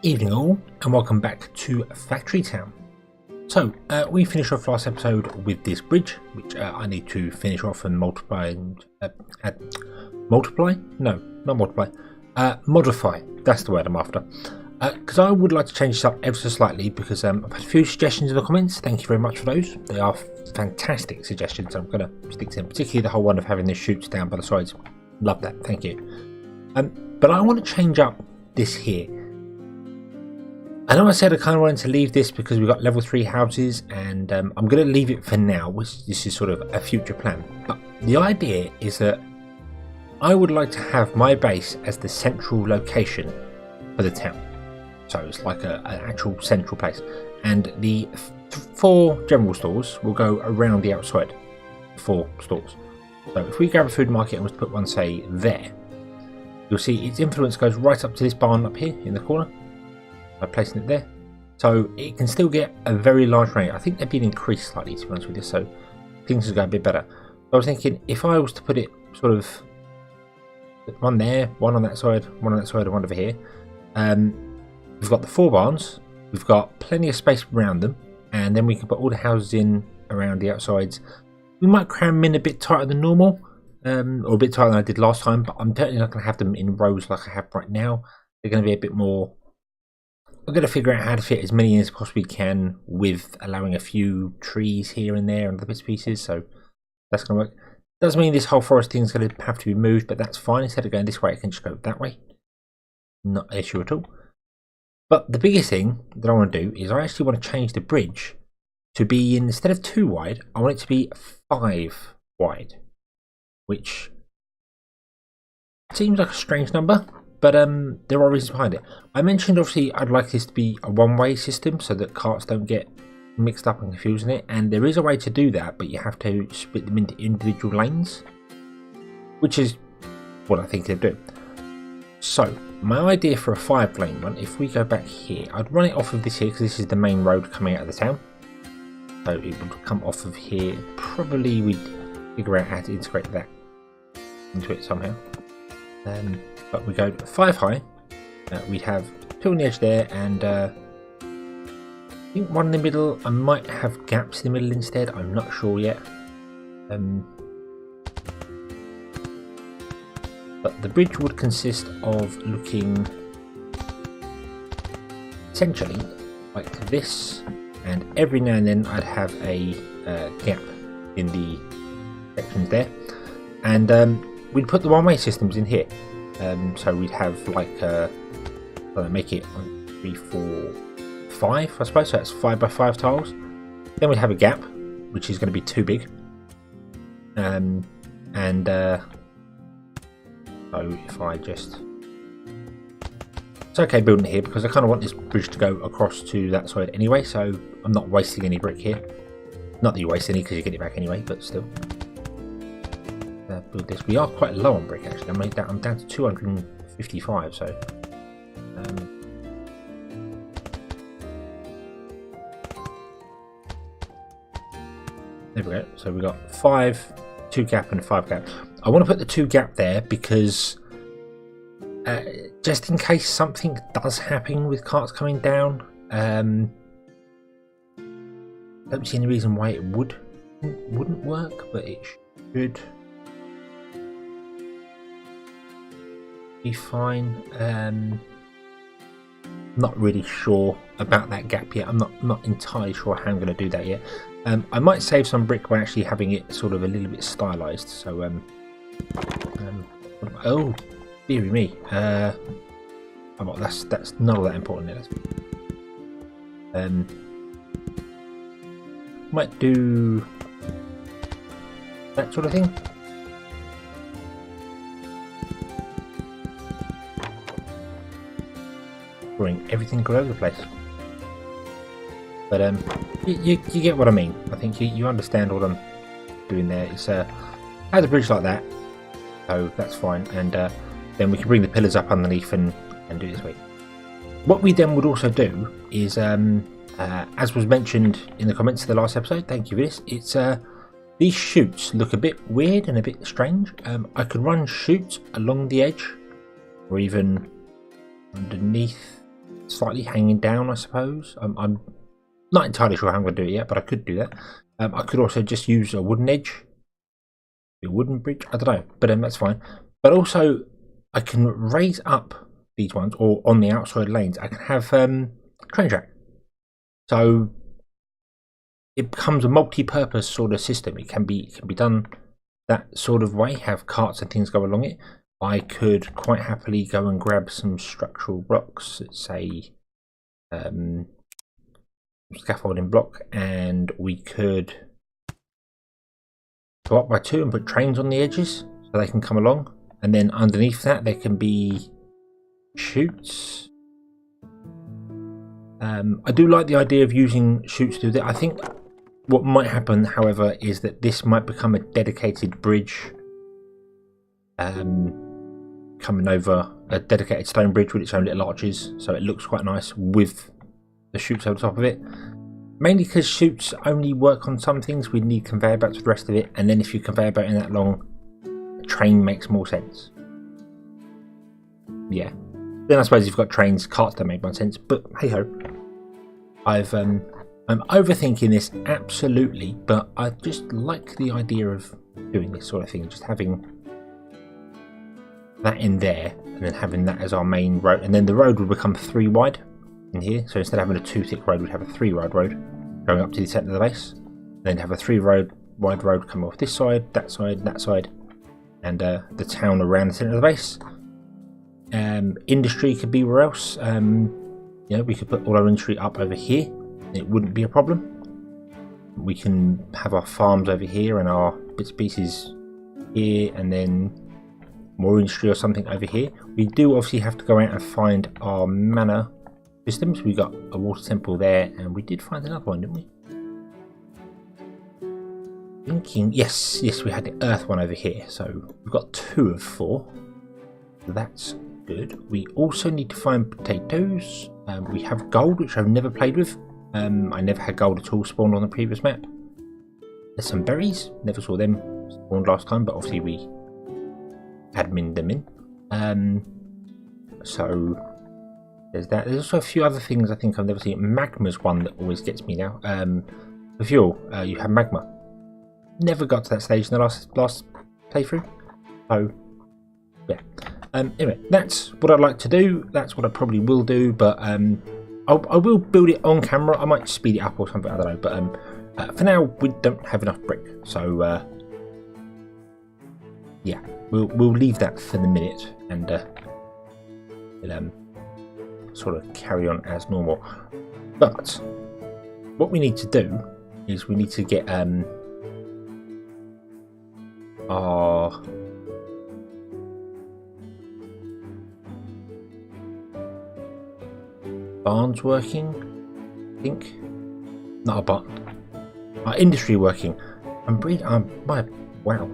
Evening all, and welcome back to Factory Town. So, we finished off last episode with this bridge, which I need to finish off and multiply and... multiply? No, not multiply. Modify, that's the word I'm after. Because I would like to change this up ever so slightly, because I've had a few suggestions in the comments. Thank you very much for those. They are fantastic suggestions. I'm going to stick to them, particularly the whole one of having the chutes down by the sides. Love that, thank you. But I want to change up this here. I know I said I kind of wanted to leave this because we've got level 3 houses, and I'm going to leave it for now, which this is sort of a future plan. But the idea is that I would like to have my base as the central location for the town. So it's like an actual central place. And the 4 general stores will go around the outside. 4 stores. So if we grab a food market and we put one, say, there, you'll see its influence goes right up to this barn up here in the corner. By placing it there, so it can still get a very large range. I think they've been increased slightly, to be honest with you, so things will go a bit better. I was thinking if I was to put it sort of one there, one on that side, one on that side, and one over here. We've got the 4 barns, we've got plenty of space around them, and then we can put all the houses in around the outsides. We might cram them in a bit tighter than normal, or a bit tighter than I did last time, but I'm definitely not going to have them in rows like I have right now. They're going to be a bit more. I'm going to figure out how to fit as many in as possibly can with allowing a few trees here and there and other bits and pieces, so that's going to work. Doesn't mean this whole forest thing is going to have to be moved, but that's fine. Instead of going this way, I can just go that way. Not an issue at all. But the biggest thing that I want to do is I actually want to change the bridge to be, instead of 2 wide, I want it to be 5 wide, which seems like a strange number. But there are reasons behind it. I mentioned obviously I'd like this to be a one-way system so that carts don't get mixed up and confused in it. And there is a way to do that, but you have to split them into individual lanes, which is what I think they'll do. So my idea for a 5-lane one, if we go back here, I'd run it off of this here because this is the main road coming out of the town. So it would come off of here. Probably we'd figure out how to integrate that into it somehow. But we go 5 high, we'd have 2 on the edge there, and I think 1 in the middle. I might have gaps in the middle instead, I'm not sure yet. But the bridge would consist of looking essentially like this, and every now and then I'd have a gap in the sections there, and we'd put the one-way systems in here. So we'd have like make it 1, 3, 4, 5, I suppose. So that's 5 by 5 tiles. Then we'd have a gap, which is going to be too big. So if I just, it's okay building it here because I kind of want this bridge to go across to that side anyway. So I'm not wasting any brick here. Not that you waste any because you get it back anyway, but still. Build this. We are quite low on brick actually. I'm down to 255, so there we go. So we got 5, 2 gap and 5 gap. I want to put the 2 gap there because just in case something does happen with carts coming down, don't see any reason why it wouldn't work, but it should be fine. Not really sure about that gap yet. I'm not entirely sure how I'm going to do that yet. I might save some brick by actually having it sort of a little bit stylized. So oh dearie me, well, that's not all that important yet. Might do that sort of thing. Drawing everything all over the place, but you get what I mean. I think you understand what I'm doing there. It's I had a bridge like that, so that's fine, and then we can bring the pillars up underneath and do it this way. What we then would also do is, as was mentioned in the comments of the last episode, thank you for this, it's these chutes look a bit weird and a bit strange. I could run chutes along the edge or even underneath slightly hanging down, I suppose. I'm not entirely sure how I'm going to do it yet, but I could do that. I could also just use a wooden edge, a wooden bridge. I don't know, but that's fine. But also, I can raise up these ones, or on the outside lanes, I can have train track. So it becomes a multi-purpose sort of system. It can be done that sort of way. Have carts and things go along it. I could quite happily go and grab some structural blocks, say scaffolding block, and we could go up by 2 and put trains on the edges so they can come along, and then underneath that there can be chutes. I do like the idea of using chutes to do that. I think what might happen, however, is that this might become a dedicated bridge, coming over a dedicated stone bridge with its own little arches, so it looks quite nice with the chutes over top of it. Mainly because chutes only work on some things. We need conveyor belts for the rest of it, and then if you conveyor belt in that long, a train makes more sense. Yeah. Then I suppose if you've got trains, carts don't make much sense, but hey ho. I'm overthinking this absolutely, but I just like the idea of doing this sort of thing, just having that in there, and then having that as our main road, and then the road would become 3 wide in here. So instead of having a 2 thick road, we'd have a 3 wide road going up to the centre of the base, and then have a 3 wide road coming off this side, that side, and the town around the centre of the base. Industry could be where else. You know, we could put all our industry up over here. It wouldn't be a problem. We can have our farms over here and our bits and pieces here, and then more industry or something over here. We do obviously have to go out and find our manor systems. We got a water temple there, and we did find another one, didn't we? Thinking, yes, we had the earth one over here, so we've got 2 of 4. That's good. We also need to find potatoes. We have gold, which I've never played with. I never had gold at all spawned on the previous map. There's some berries. Never saw them spawned last time, but obviously we admined them in. So there's that. There's also a few other things I think I've never seen. Magma's one that always gets me now. For fuel, you have magma. Never got to that stage in the last playthrough. So yeah. Anyway, that's what I'd like to do. That's what I probably will do, but I will build it on camera. I might speed it up or something, I don't know. But for now, we don't have enough brick, so yeah, we'll leave that for the minute, and we'll sort of carry on as normal. But what we need to do is we need to get our barns working, I think. Not a barn. Our industry working. Wow.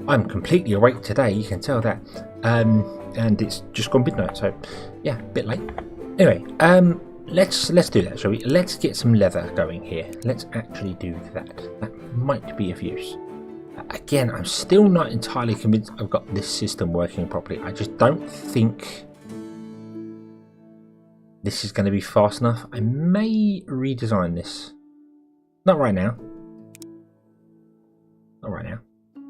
I'm completely awake today, you can tell that. And it's just gone midnight, so yeah, a bit late. Anyway, let's do that, shall we? Let's get some leather going here. Let's actually do that. That might be of use. Again, I'm still not entirely convinced I've got this system working properly. I just don't think this is going to be fast enough. I may redesign this. Not right now. Not right now.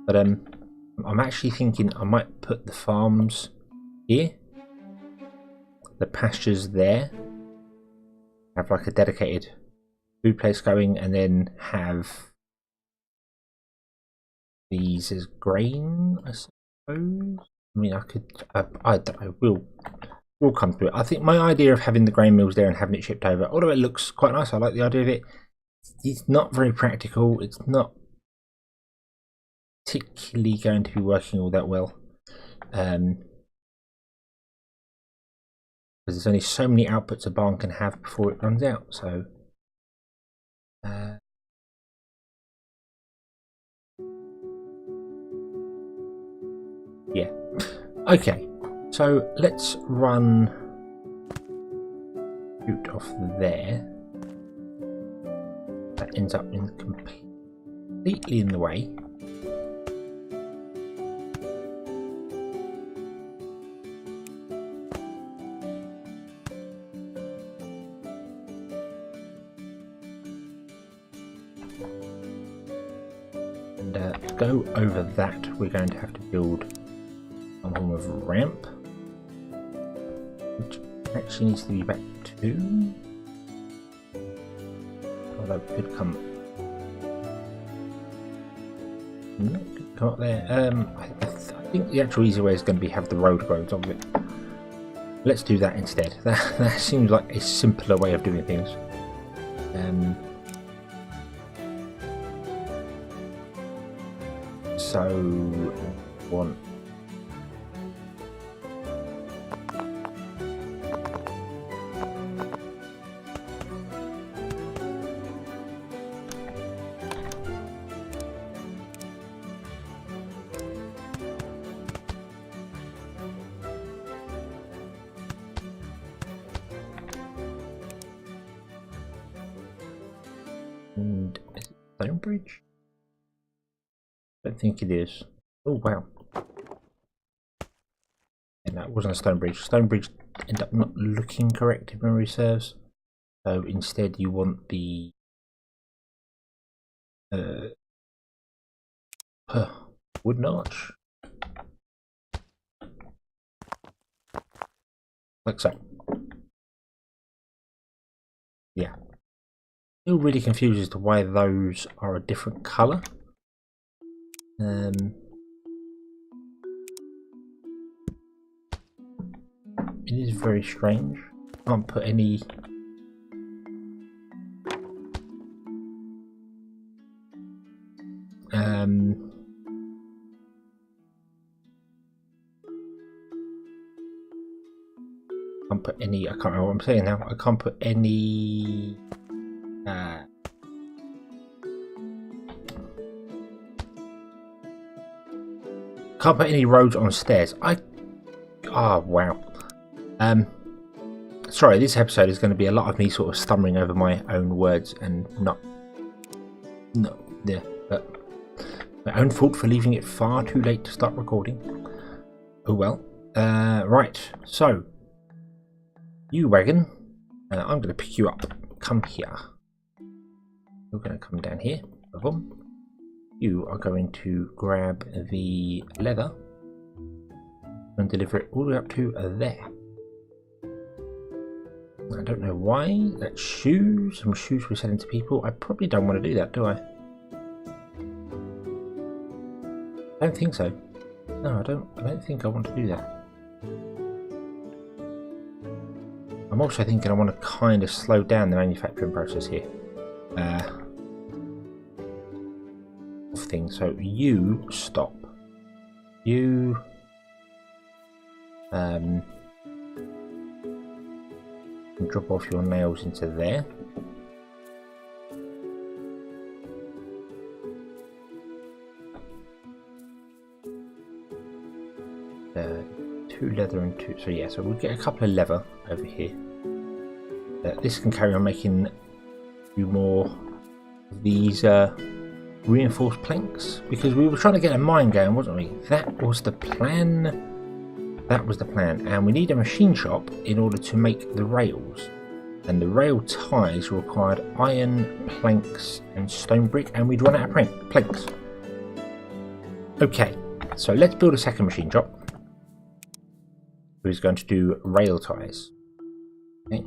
But I'm actually thinking I might put the farms here. The pastures there. Have like a dedicated food place going, and then have these as grain, I suppose. I mean, I could. I don't know. We'll come through it. I think my idea of having the grain mills there and having it shipped over, although it looks quite nice, I like the idea of it. It's not very practical. It's not particularly going to be working all that well, because there's only so many outputs a barn can have before it runs out. So yeah, okay. So let's run chute off there. That ends up in completely in the way. to go over that, we're going to have to build some form of ramp, which actually needs to be back to, although it could come, no, it could come up there. I think the actual easy way is going to be have the road go on top of it. Let's do that instead. That seems like a simpler way of doing things. So want and is it Stonebridge? I don't think it is. Oh wow. And that wasn't a Stonebridge. Stonebridge ended up not looking correct if memory serves. So instead you want the wooden arch. Like so. Yeah. Still really confused as to why those are a different colour. It is very strange. Can't put any I can't remember what I'm saying now. I can't put any roads on stairs. Wow. Sorry, this episode is going to be a lot of me sort of stumbling over my own words and but my own fault for leaving it far too late to start recording. Oh well. Right, so you wagon, I'm going to pick you up. Come here. You're going to come down here. Boom. You are going to grab the leather and deliver it all the way up to there. I don't know why. That's shoes. Some shoes we're selling to people. I probably don't want to do that, do I? I don't think so. No, I don't think I want to do that. I'm also thinking I want to kind of slow down the manufacturing process here. Thing. So you stop. You drop off your nails into there. Two leather and two. So yeah, so we'll get a couple of leather over here. This can carry on making a few more of these reinforced planks, because we were trying to get a mine going, wasn't we? That was the plan. That was the plan. And we need a machine shop in order to make the rails. And the rail ties required iron, planks, and stone brick, and we'd run out of planks. Okay, so let's build a second machine shop. Who's going to do rail ties? Okay.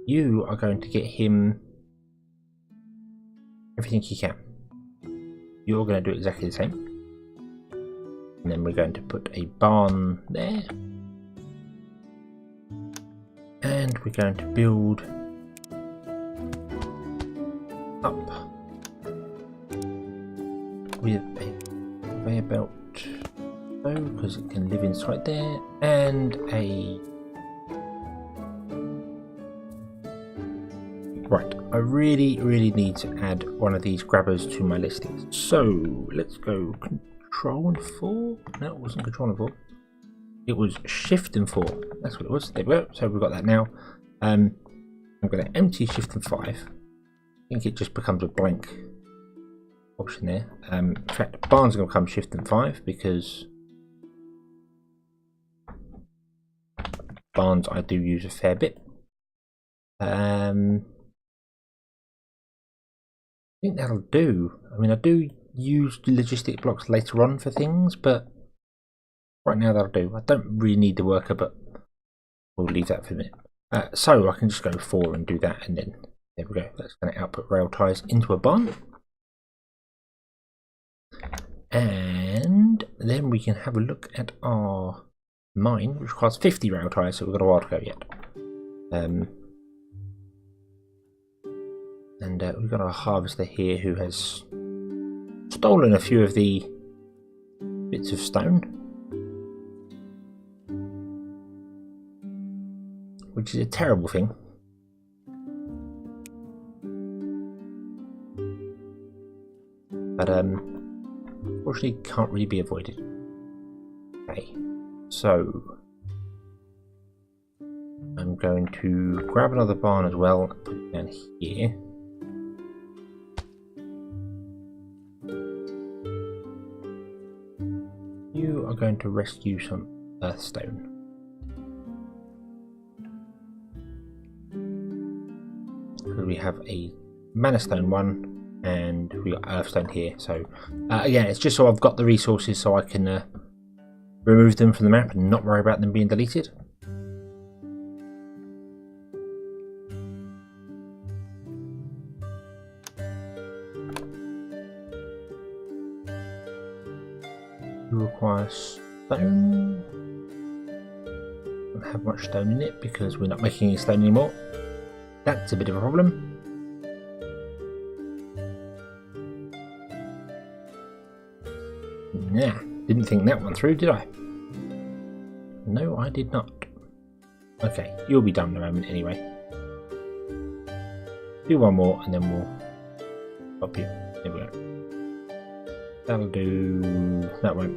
You are going to get him everything he can. You're going to do exactly the same. And then we're going to put a barn there. And we're going to build up with a conveyor belt, because it can live inside there, and a... Right, I really need to add one of these grabbers to my listings. So let's go Control and 4. No, it wasn't Control and 4. It was Shift and 4. That's what it was. There we go. So we've got that now. I'm going to empty Shift and 5. I think it just becomes a blank option there. In fact, barns are going to become Shift and 5, because barns I do use a fair bit. I think that'll do. I mean, I do use logistic blocks later on for things, but right now that'll do. I don't really need the worker, but we'll leave that for a minute. So I can just go 4 and do that, and then there we go. That's going to output rail ties into a barn. And then we can have a look at our mine, which requires 50 rail ties, so we've got a while to go yet. And we've got our harvester here who has stolen a few of the bits of stone, which is a terrible thing. But unfortunately can't really be avoided. Okay, so I'm going to grab another barn as well and put it down here. You are going to rescue some earthstone. Because we have a mana stone one and we got earthstone here. So again, it's just so I've got the resources so I can remove them from the map and not worry about them being deleted. You require stone. Don't have much stone in it because we're not making any stone anymore. That's a bit of a problem. Nah, didn't think that one through, did I? No, I did not. Okay, you'll be done in a moment anyway. Do one more and then we'll stop you. There we go. That'll do. That won't.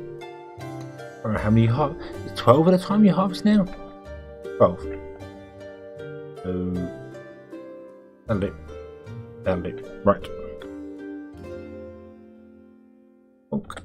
I don't know how many you harvest. It's 12 at a time you harvest now? 12. So that'll do. That'll do. Right. Okay.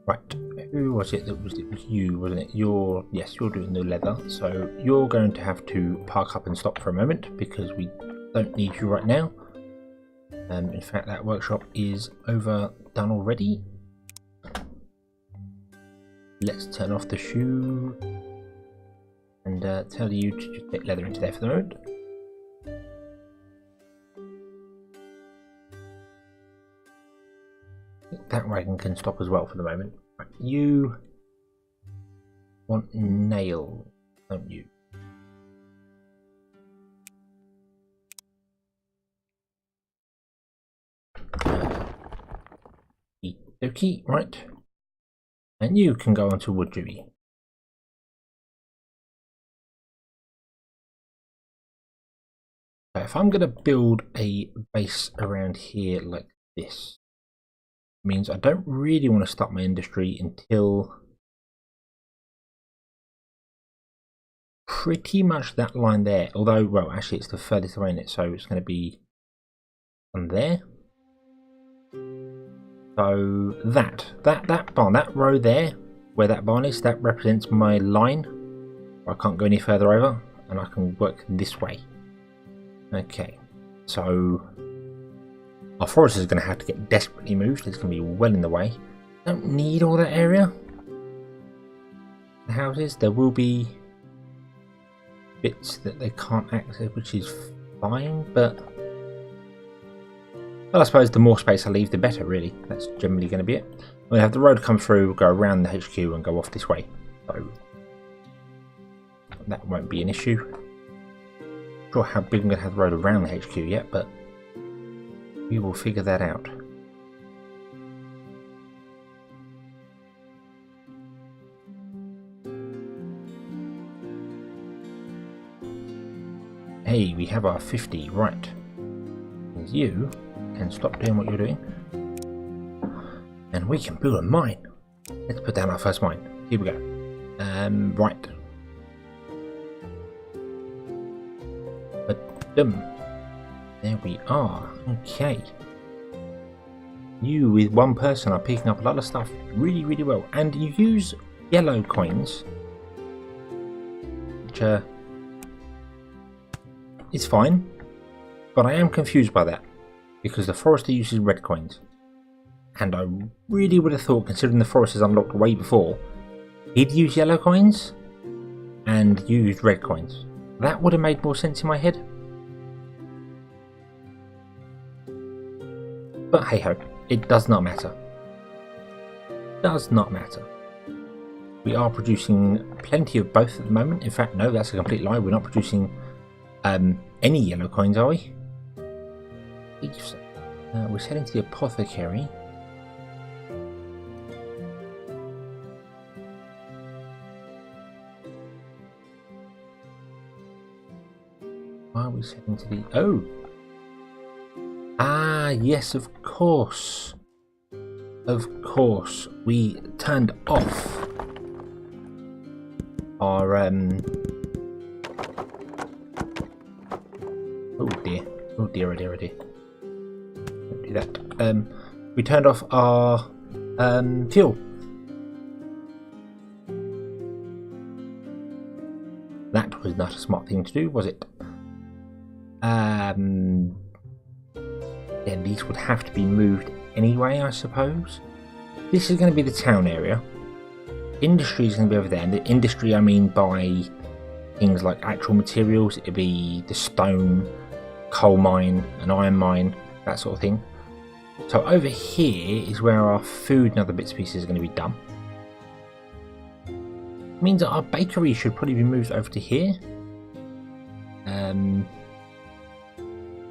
Right, who was it that was it? Was you, wasn't it? Yes, you're doing the leather, so you're going to have to park up and stop for a moment because we don't need you right now. In fact, that workshop is overdone already. Let's turn off the shoe and tell you to just get leather into there for the moment. That wagon can stop as well for the moment. Right, you want nail, don't you? Okay, right. And you can go on to wood duty. If I'm going to build a base around here like this, means I don't really want to start my industry until pretty much that line there. Although, well, actually it's the furthest away in it, so it's going to be on there. So that barn, that row there, where that barn is, that represents my line. I can't go any further over, and I can work this way. Okay, so our forest is going to have to get desperately moved. It's going to be well in the way. Don't need all that area. The houses, there will be bits that they can't access, which is fine, but well, I suppose the more space I leave, the better, really. That's generally going to be it. We'll have the road come through, go around the HQ and go off this way. So that won't be an issue. Not sure how big I'm going to have the road around the HQ yet, but we will figure that out. Hey, we have our 50, right. You can stop doing what you're doing. And we can build a mine. Let's put down our first mine. Here we go. Right. But Boom. There we are. Okay. You with one person are picking up a lot of stuff really, really well. And you use yellow coins, which is fine. But I am confused by that, because the forester uses red coins. And I really would have thought, considering the forest is unlocked way before, he'd use yellow coins and use red coins. That would have made more sense in my head. But hey ho, it does not matter. Does not matter. We are producing plenty of both at the moment. In fact, no, that's a complete lie. We're not producing any yellow coins, are we? We're heading to the apothecary. Why are we heading to the... Oh! Ah, yes, of course. Of course. We turned off our... Oh dear. Oh dear, oh dear, oh dear. Don't do that. We turned off our fuel. That was not a smart thing to do, was it? Then these would have to be moved anyway, I suppose. This is going to be the town area. Industry is going to be over there. And the industry, I mean by things like actual materials. It'd be the stone, coal mine, an iron mine, that sort of thing. So over here is where our food and other bits and pieces are going to be done. It means that our bakery should probably be moved over to here.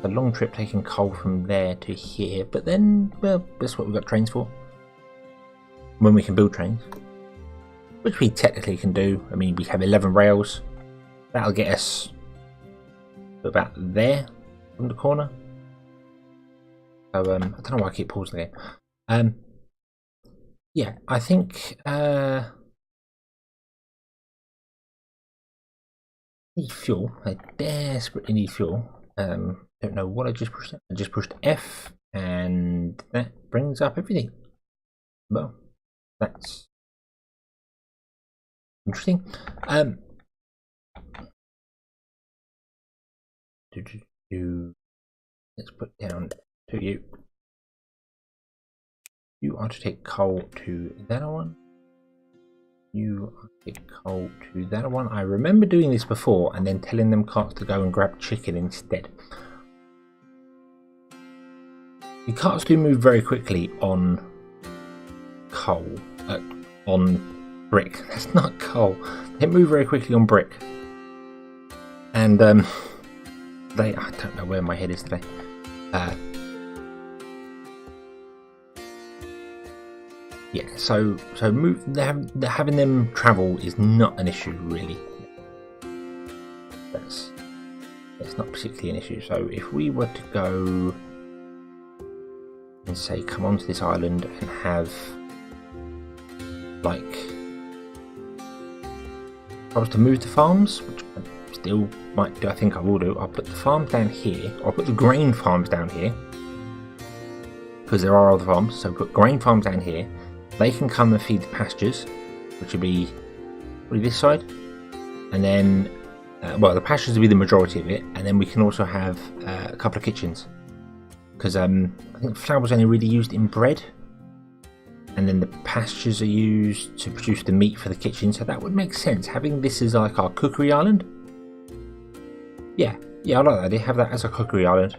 A long trip taking coal from there to here, but then, well, that's what we've got trains for. When we can build trains, which we technically can do. I mean, we have 11 rails. That'll get us about there from the corner. So, I don't know why I keep pausing the game. Yeah, I think need fuel. I desperately need fuel. Don't know what I just pushed. I just pushed F, and that brings up everything. Well, that's interesting. Let's put down to you. You are to take coal to that one. You are to take coal to that one. I remember doing this before and then telling them carts to go and grab chicken instead. The carts do move very quickly on coal, on brick. That's not coal. They move very quickly on brick. And I don't know where my head is today. Yeah, so having them travel is not an issue really. That's not particularly an issue. So if we were to go and say come onto this island and have like, if I was to move the farms, which I still might do, I think I will do, I'll put the farms down here, or I'll put the grain farms down here, because there are other farms, so put grain farms down here. They can come and feed the pastures, which would be probably this side, and then well, the pastures will be the majority of it, and then we can also have a couple of kitchens, because I think flour was only really used in bread, and then the pastures are used to produce the meat for the kitchen, so that would make sense, having this as like our cookery island. Yeah, I like that idea, have that as a cookery island.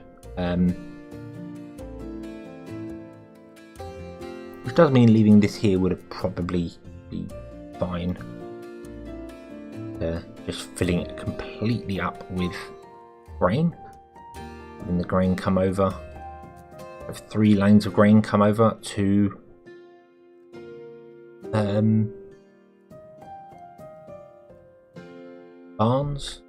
Which does mean leaving this here would probably be fine. Just filling it completely up with grain. And the grain come over. Have 3 lanes of grain come over to barns.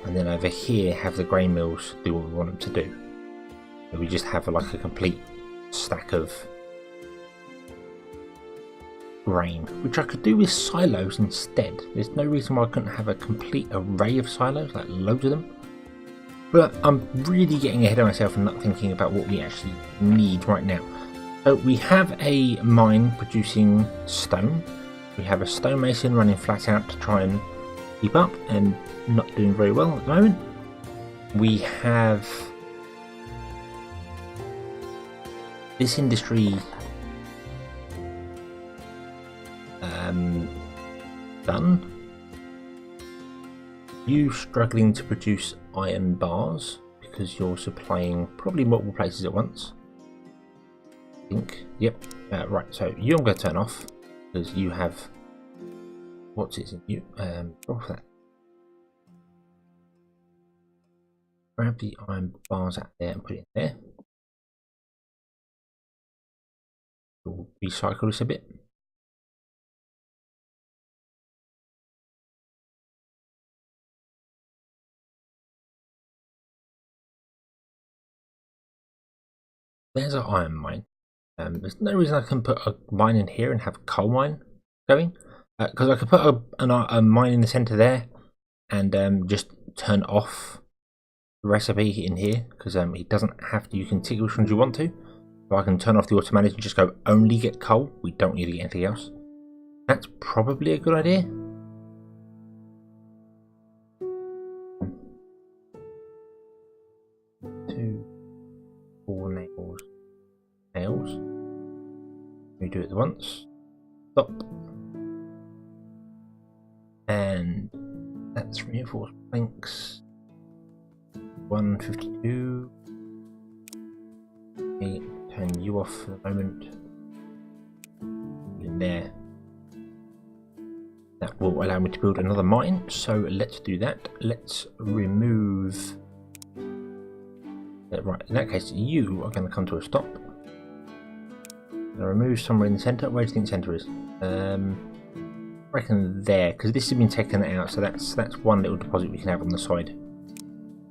and then over here have the grain mills do what we want them to do. So we just have like a complete stack of grain, which I could do with silos instead. There's no reason why I couldn't have a complete array of silos, like loads of them. But I'm really getting ahead of myself and not thinking about what we actually need right now. So we have a mine producing stone. We have a stonemason running flat out to try and keep up and not doing very well at the moment. We have this industry done. You struggling to produce iron bars because you're supplying probably multiple places at once. I think. Yep. Right. So you I'm going to turn off because you have what's it in you. Off that. Grab the iron bars out there and put it in there. We'll recycle this a bit. There's our iron mine. There's no reason I can put a mine in here and have a coal mine going, because I could put a mine in the center there and just turn off the recipe in here, because it doesn't have to. You can tick which ones you want to. So I can turn off the auto manage and just go only get coal. We don't need to get anything else. That's probably a good idea. Nails. We do it once. Stop. And that's reinforced planks. 152. Okay, turn you off for the moment. In there. That will allow me to build another mine. So let's do that. Let's remove. Right, in that case, you are going to come to a stop. Remove somewhere in the centre. Where do you think the centre is? I reckon there, because this has been taken out, so that's one little deposit we can have on the side.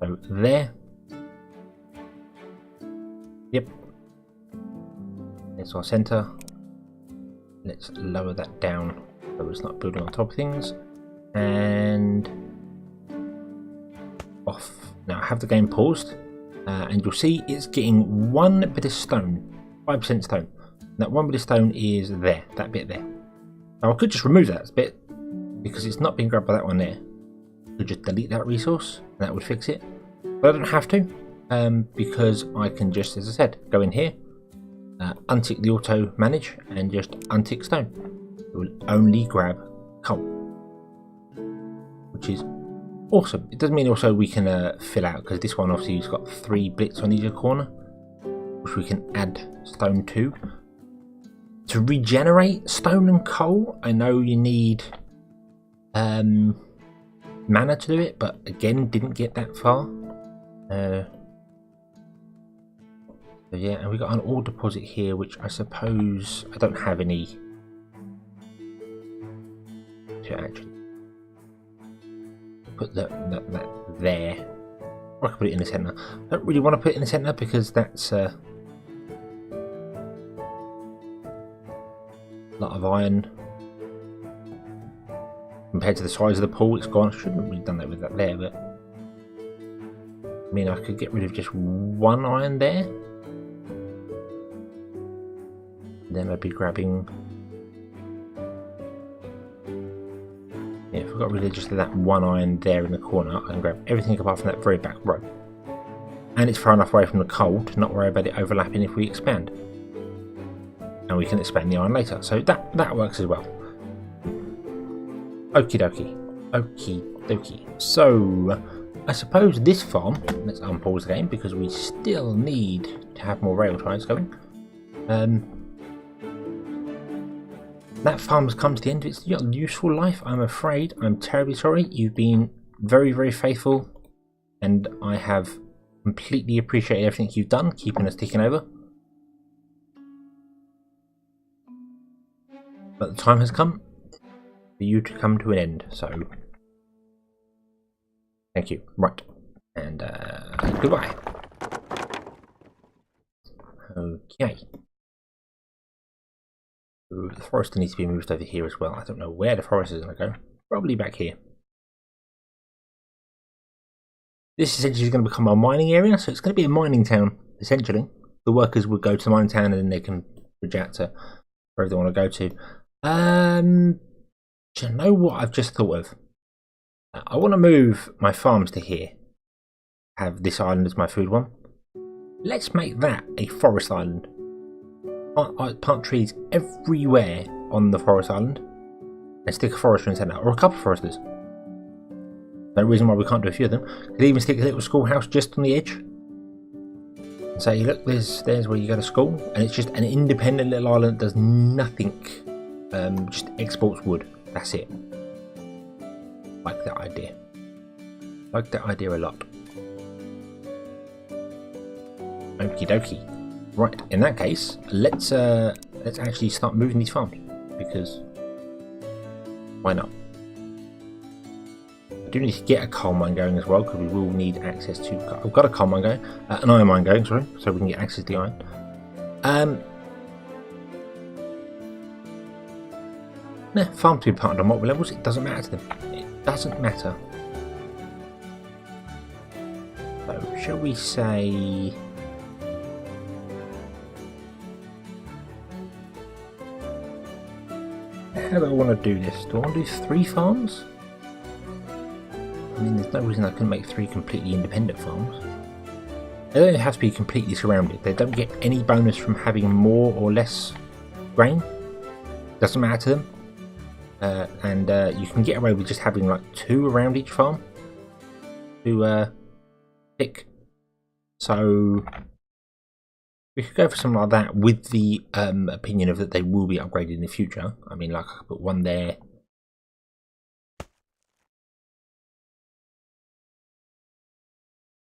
So there. Yep. There's our centre. Let's lower that down so it's not building on top of things. And off. Now I have the game paused, and you'll see it's getting one bit of stone, 5% stone. That one bit of stone is there, that bit there. Now I could just remove that bit because it's not being grabbed by that one there. I could just delete that resource and that would fix it. But I don't have to, because I can just, as I said, go in here, untick the auto manage and just untick stone. It will only grab coal, which is awesome. It doesn't mean also we can fill out, because this one obviously has got 3 blits on each corner, which we can add stone to. To regenerate stone and coal, I know you need mana to do it, but again, didn't get that far. So yeah, and we got an ore deposit here, which I suppose I don't have any to actually put that there. Or I can put it in the centre. I don't really want to put it in the centre because that's a lot of iron compared to the size of the pool. It's gone. I shouldn't have really done that with that there, but I mean, I could get rid of just one iron there. Then I'd be grabbing. Yeah, if I got rid of just that one iron there in the corner, I can grab everything apart from that very back row. And it's far enough away from the coal to not worry about it overlapping if we expand. And we can expand the iron later, so that works as well. Okie dokie. Okie dokie. So I suppose this farm, let's unpause the game because we still need to have more rail ties going. That farm has come to the end of its useful life, I'm afraid. I'm terribly sorry. You've been very, very faithful, and I have completely appreciated everything you've done, keeping us ticking over. But the time has come for you to come to an end, so Thank you. Right. And goodbye. Okay. Ooh, the forest needs to be moved over here as well. I don't know where the forest is going to go. Probably back here. This essentially is going to become our mining area, so it's going to be a mining town, essentially. The workers would go to the mining town and then they can bridge out to wherever they want to go to. Do you know what I've just thought of? I want to move my farms to here. Have this island as my food one. Let's make that a forest island. Plant trees everywhere on the forest island. And stick a forester in the centre, or a couple of foresters. No reason why we can't do a few of them. Could even stick a little schoolhouse just on the edge. And say, look, there's where you go to school. And it's just an independent little island that does nothing. Just exports wood. That's it. Like that idea. Like that idea a lot. Okie dokie. Right, in that case, let's actually start moving these farms, because why not? I do need to get a coal mine going as well, because we will need access to. I've got a coal mine going, an iron mine going, sorry, so we can get access to the iron. Nah, farms to be partnered on multiple levels. It doesn't matter to them. It doesn't matter. So, shall we say? How do I want to do this? Do I want to do 3 farms? I mean, there's no reason I couldn't make 3 completely independent farms. They don't have to be completely surrounded. They don't get any bonus from having more or less grain. Doesn't matter to them. And you can get away with just having like 2 around each farm to pick. So we could go for something like that with the opinion of that they will be upgraded in the future. I mean, like I could put 1 there.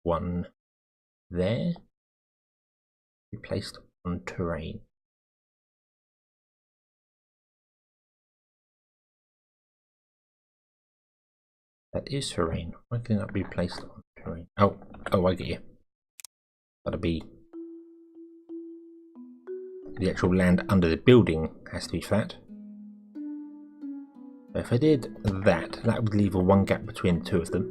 One there. Be placed on terrain. That is terrain. Why can that be placed on terrain? Oh, I get you. That'll be the actual land under the building has to be flat. So if I did that, that would leave a 1 gap between the 2 of them.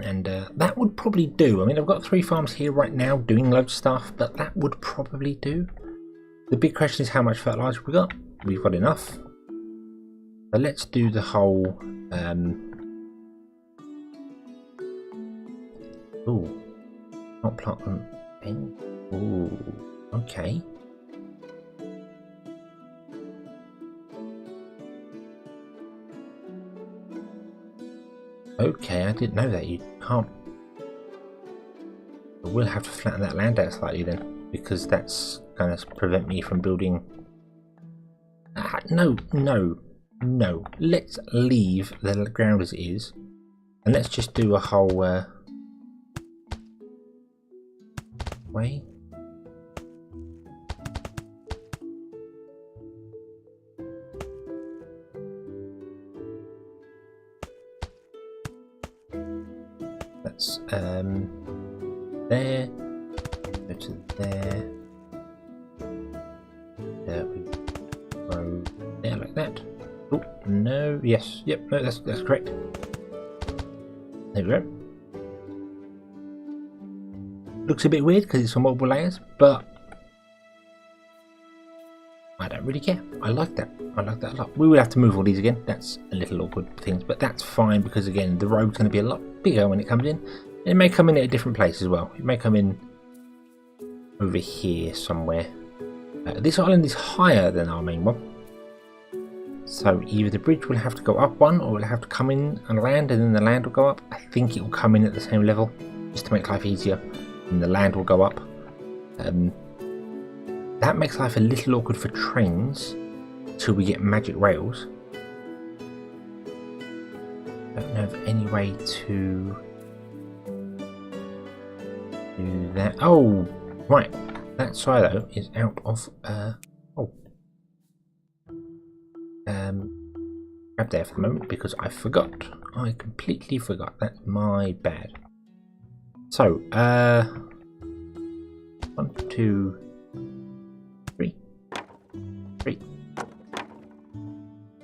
And that would probably do. I mean, I've got 3 farms here right now doing loads of stuff, but that would probably do. The big question is how much fertilizer we got. We've got enough. So let's do the whole. Ooh, not plant them. Ooh, okay. Okay, I didn't know that. You can't. We'll have to flatten that land out slightly then, because that's going to prevent me from building. No. Let's leave the ground as it is, and let's just do a whole way. That's there, go to there, there we go, there like that. Oh no, yes, yep, no, that's correct. There we go. Looks a bit weird because it's on multiple layers, but I don't really care. I like that. I like that a lot. We will have to move all these again. That's a little awkward things, but that's fine because again, the road's going to be a lot bigger when it comes in. It may come in at a different place as well. It may come in over here somewhere. This island is higher than our main one. So either the bridge will have to go up 1 or it'll have to come in and land and then the land will go up. I think it will come in at the same level just to make life easier, and the land will go up. That makes life a little awkward for trains till we get magic rails. Don't know of any way to do that. Oh, right. That silo is out of scrap there for the moment because I forgot. I completely forgot. That's my bad. So, 1, 2, 3.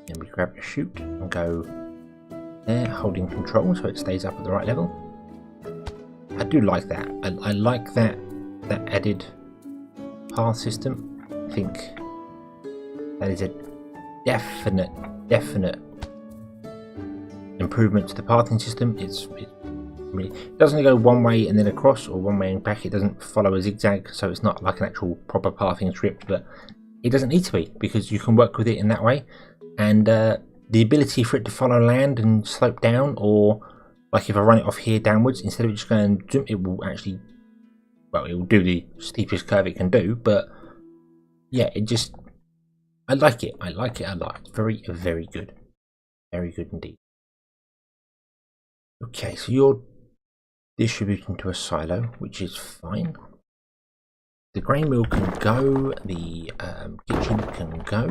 Then we grab a chute and go there, holding control so it stays up at the right level. I do like that. I like that added path system. I think that is a definite improvement to the pathing system. It doesn't go one way and then across or one way and back. It doesn't follow a zigzag, so it's not like an actual proper pathing script, but it doesn't need to be because you can work with it in that way. And the ability for it to follow land and slope down, or like if I run it off here downwards, instead of just going zoom, it will actually, well, it will do the steepest curve it can do. But yeah, I like it a lot. It's very good, very good indeed. Okay, so you're distributing to a silo, which is fine. The grain mill can go, the kitchen can go.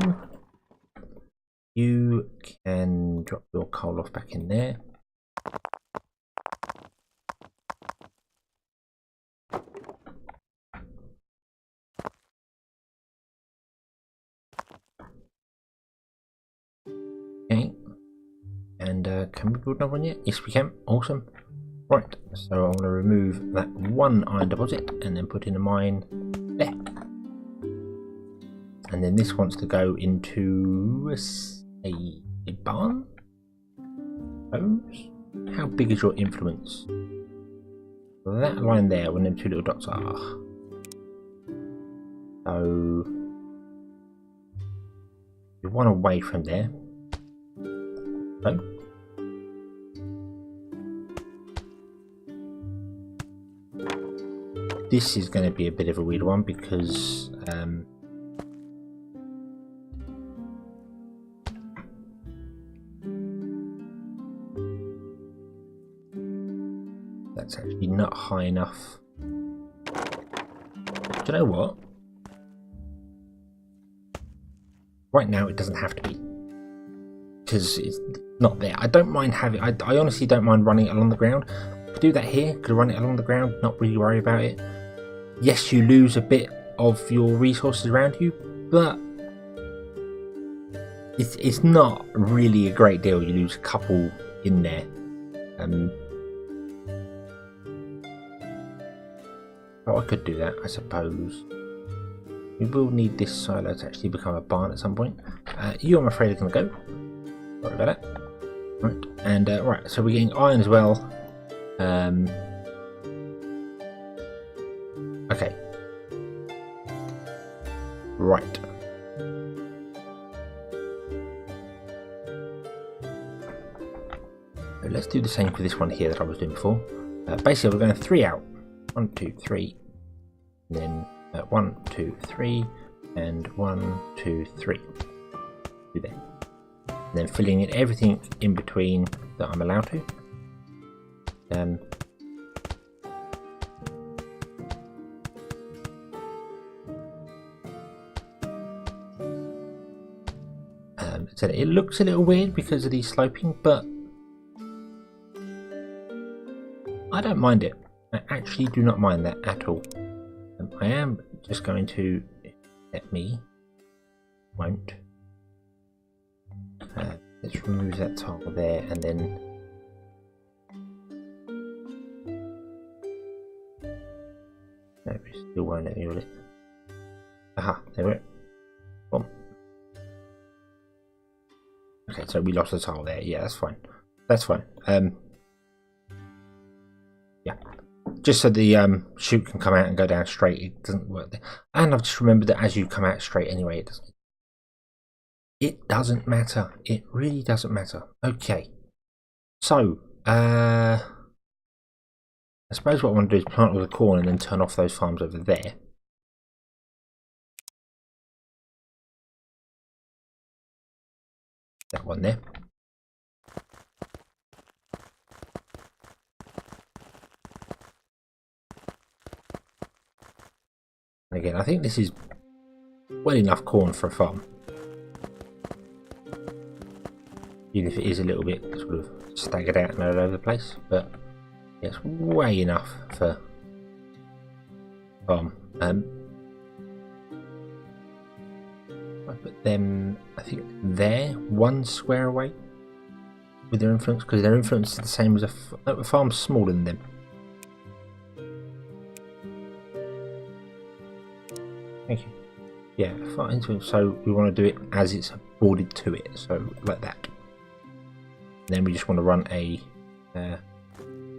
You can drop your coal off back in there. Okay, and can we build another one yet? Yes, we can. Awesome. Right, so I'm going to remove that one iron deposit and then put in a mine there. And then this wants to go into a barn? How big is your influence? That line there, when them two little dots are. So you're one away from there. So this is going to be a bit of a weird one because that's actually not high enough. Do you know what? Right now it doesn't have to be, because it's not there. I don't mind having, I honestly don't mind running it along the ground. Could do that here, could run it along the ground, not really worry about it. Yes, you lose a bit of your resources around you, but it's not really a great deal. You lose a couple in there. Oh, I could do that, I suppose. We will need this silo to actually become a barn at some point. You, I'm afraid, are going to go. Sorry about that. Right, and right, so we're getting iron as well. Okay. Right. So let's do the same for this one here that I was doing before. Basically, we're going 3 out. 1, 2, 3. And then 1, 2, 3. And 1, 2, 3. Do that. And then filling in everything in between that I'm allowed to. So it looks a little weird because of the sloping, but I don't mind it. I actually do not mind that at all. I am just going to let me won't. Let's remove that tile there, and then no, it still won't let me roll it. Aha, there we go. Boom. Okay, so we lost the tile there. Yeah, that's fine. That's fine. Yeah, just so the chute can come out and go down straight. It doesn't work there. And I've just remembered that as you come out straight anyway, it doesn't. It doesn't matter. It really doesn't matter. Okay. So, I suppose what I want to do is plant all the corn and then turn off those farms over there. That one there. And again, I think this is well enough corn for a farm. even if it is a little bit sort of staggered out and all over the place, but yeah, it's way enough for farm. I put them, I think, there, 1 square away with their influence, because their influence is the same as a farm smaller than them. Thank you. Yeah, far into, so we want to do it as it's boarded to it, so like that. And then we just want to run a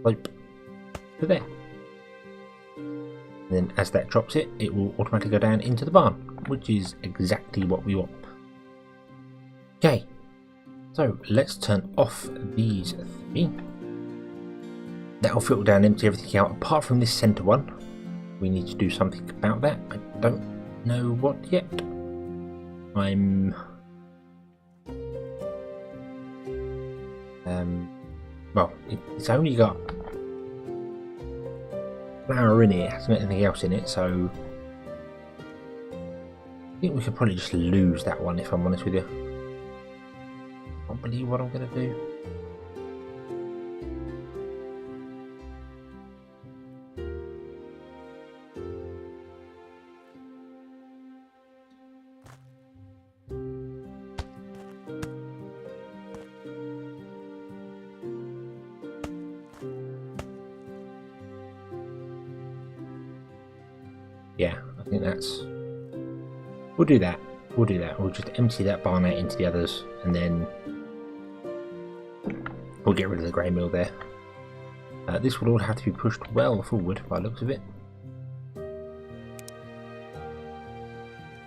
slope to there. And then as that drops it, it will automatically go down into the barn, which is exactly what we want. Okay, so let's turn off these 3. That will filter down, empty everything out apart from this center one. We need to do something about that. I don't know what yet. Well, it's only got flour in it, it hasn't got anything else in it, so I think we could probably just lose that one, if I'm honest with you. I can't believe what I'm going to do. Yeah, I think that's... We'll do that. We'll do that. We'll just empty that barn out into the others, and then we'll get rid of the grey mill there. This will all have to be pushed well forward by the looks of it,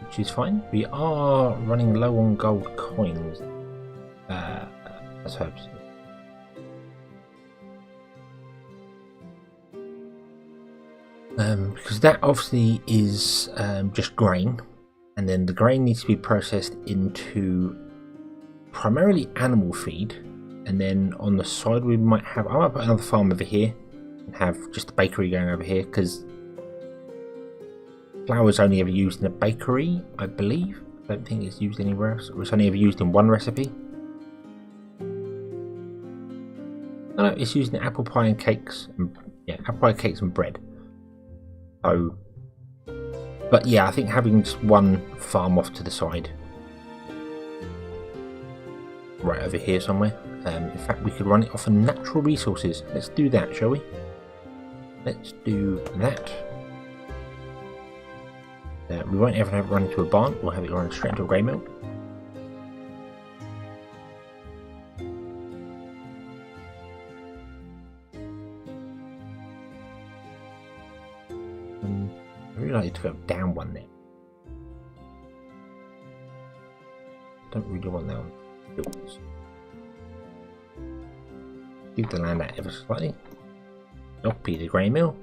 which is fine. We are running low on gold coins. Let's hope so. Because that obviously is just grain, and then the grain needs to be processed into primarily animal feed, and then on the side we might have, I might put another farm over here and have just a bakery going over here, because flour is only ever used in a bakery, I believe. I don't think it's used anywhere else, or it's only ever used in one recipe. No, it's used in apple pie and cakes, and, yeah, apple pie, cakes and bread. So, but yeah, I think having just one farm off to the side, right over here somewhere. In fact, we could run it off of natural resources. Let's do that, shall we? Let's do that. We won't ever have it run into a barn. We'll have it run straight into a grey mill. I really like to go down one there. Don't really want that one. Give the land out ever slightly. Copy the grey mill.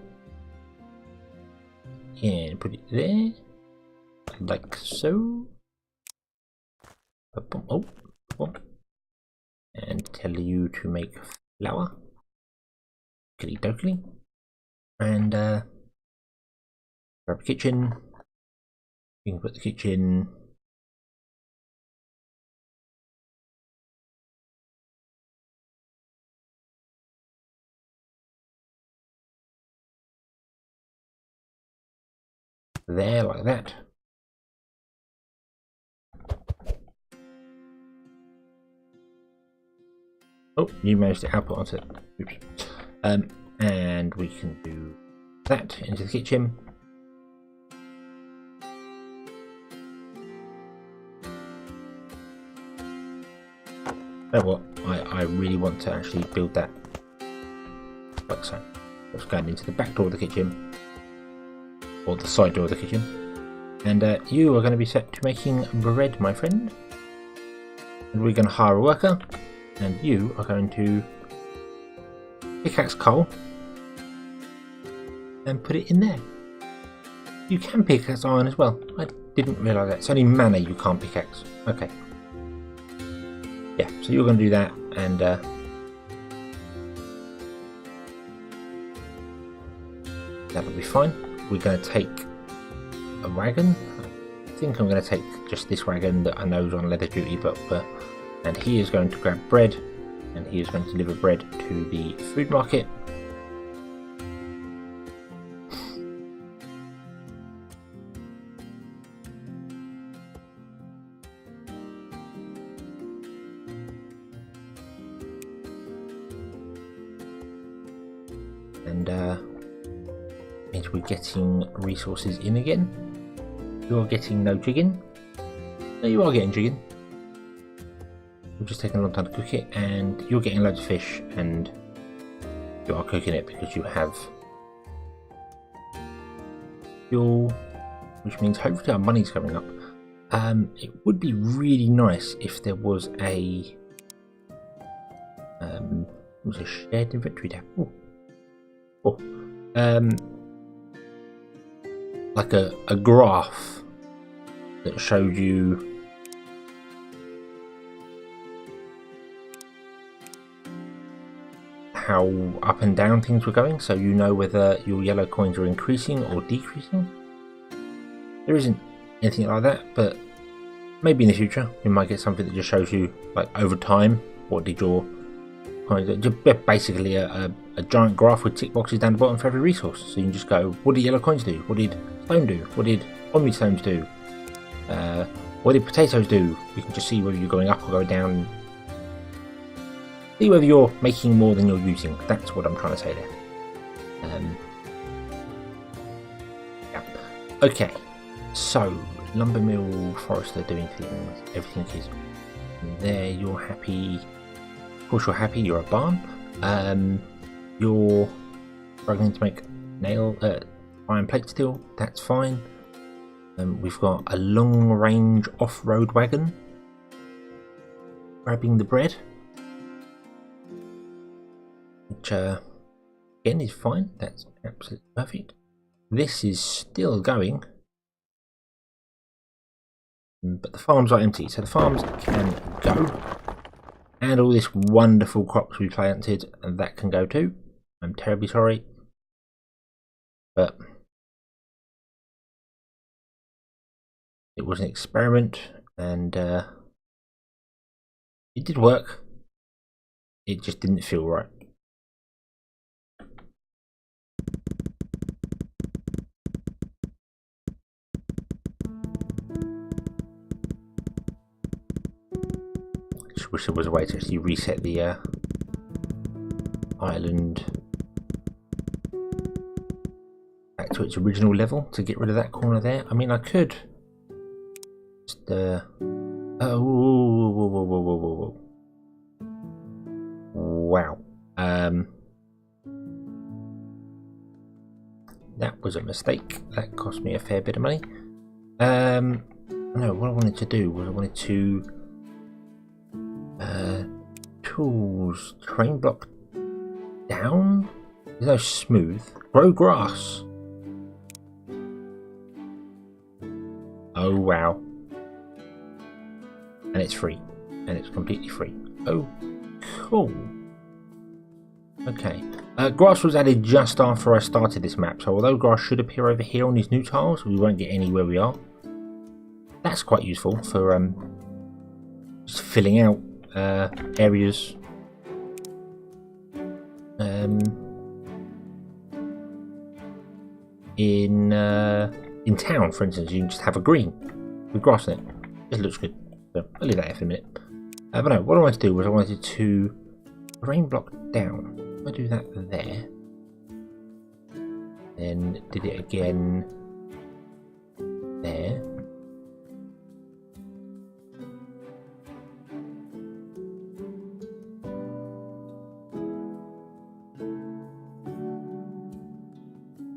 And put it there. Like so. Oh, and tell you to make flour. Okie dokie. And grab a kitchen. You can put the kitchen there like that. Oh, you managed to output onto it. Oops. And we can do that into the kitchen. Oh, what? I really want to actually build that like so. Let's go into the back door of the kitchen, or the side door of the kitchen, and you are going to be set to making bread, my friend. And we're going to hire a worker, and you are going to pickaxe coal and put it in there. You can pickaxe iron as well. I didn't realise that. It's only mana you can't pickaxe. Okay. Yeah, so you're going to do that, and that'll be fine. We're going to take a wagon. I think I'm going to take just this wagon that I know is on leather duty, but and he is going to grab bread, and he is going to deliver bread to the food market. And means we're getting resources in again. You're getting no chicken. No, you are getting chicken. We're just taking a long time to cook it, and you're getting loads of fish, and you are cooking it because you have fuel, which means hopefully our money's coming up. It would be really nice if there was a shared inventory tab. Like a graph that showed you how up and down things were going, so you know whether your yellow coins are increasing or decreasing. There isn't anything like that, but maybe in the future we might get something that just shows you, like, over time, what did your coins do. Basically a giant graph with tick boxes down the bottom for every resource, so you can just go, what did yellow coins do, what did stone do, what did omni stones do, what did potatoes do. You can just see whether you're going up or going down, see whether you're making more than you're using. That's what I'm trying to say there. Yeah. Okay, so lumber mill, forester doing things, everything is there. You're happy. Of course you're happy, you're a barn. You're struggling to make iron plate steel, that's fine. We've got a long range off-road wagon grabbing the bread, which again is fine, that's absolutely perfect. This is still going, but the farms are empty, so the farms can go. And all this wonderful crops we planted, and that can go too. I'm terribly sorry, but it was an experiment, and it did work. It just didn't feel right. Wish there was a way to actually reset the island back to its original level to get rid of that corner there. I mean, I could just whoa. Wow, that was a mistake. That cost me a fair bit of money. No, what I wanted to do was I wanted to tools, terrain block down. There's no smooth. Grow grass. Oh wow. And it's free. And it's completely free. Oh, cool. Okay. Grass was added just after I started this map, so although grass should appear over here on these new tiles, we won't get any where we are. That's quite useful for just filling out areas in town, for instance. You can just have a green with grass in it. It looks good. So I'll leave that here for a minute. But no, what I wanted to do was I wanted to terrain block down. I do that there, then did it again there.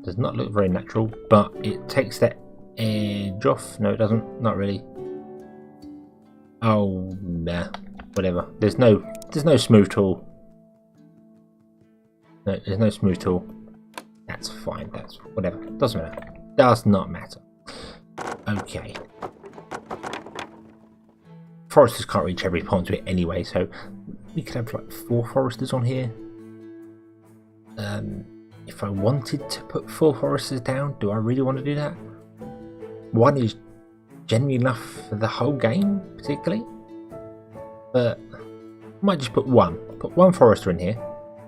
Does not look very natural, but it takes that edge off. No, it doesn't. Not really. Oh, nah. Whatever. There's no smooth tool. No, there's no smooth tool. That's fine. That's whatever. Doesn't matter. Does not matter. Okay. Foresters can't reach every point to it anyway, so we could have like 4 foresters on here. If I wanted to put 4 foresters down, do I really want to do that? 1 is generally enough for the whole game, particularly. but I might just put one. Put one forester in here.